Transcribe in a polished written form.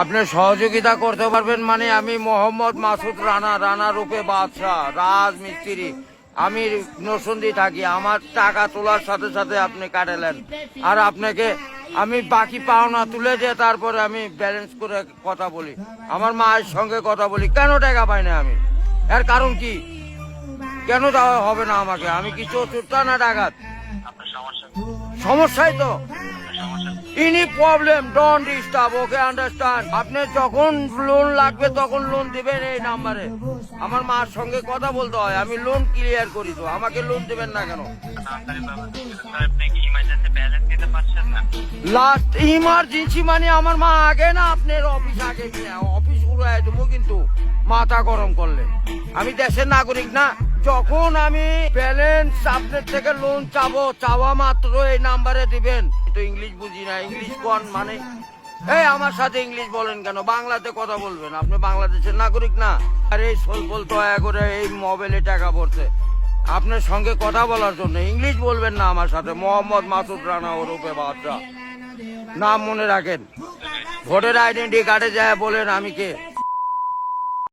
আপনি সহযোগিতা করতে পারবেন মানে আমি মোহাম্মদ মাসুদ রানা, রানা রূপে বাদশাহ, রাজমিস্ত্রি। আমি নরসিংদী থাকি। আমার টাকা তোলার সাথে সাথে আপনি কাটালেন, আর আপনাকে আমি বাকি পাওনা তুলে দিয়ে তারপরে আমি ব্যালেন্স করে কথা বলি, আমার মায়ের সঙ্গে কথা বলি। কেন টাকা পাই না আমি? এর কারণ কি? কেন দেওয়া হবে না আমাকে? আমি কি চতুর্থ না ডাকাত? সমস্যাই তো। Any problem don't disturb, okay understand. আপনি যখন লোন লাগবে তখন লোন দিবেন এই নাম্বারে। আমার মার সঙ্গে কথা বলতে হয়, আমি লোন ক্লিয়ার করি। তো আমাকে লোন দিবেন না কেন? লাস্ট ইমার্জেন্সি মানে আমার মা আগে না আপনার অফিস আগে, অফিস উড়াই দেবো কিন্তু মাথা গরম করলে। আমি দেশের নাগরিক না? যখন আমি ব্যালেন্স আপনার থেকে লোন চাবো, চাওয়া মাত্র এই নাম্বারে দিবেন। তো ইংলিশ বুঝি না, ইংলিশ কোন মানে? এই আমার সাথে ইংলিশ বলেন কেন? বাংলাতে কথা বলবেন। আপনি বাংলাদেশের নাগরিক না? আর এই সলপল দয়া করে এই মোবাইলে টাকা পড়ছে আপনার সঙ্গে কথা বলার জন্য। ইংলিশ বলবেন না আমার সাথে। মোহাম্মদ মাসুদ রানা ওরফে বাদশাহ, নাম মনে রাখেন। ভোটার আইডেন্টি কার্ডে যায় বলেন আমি কে।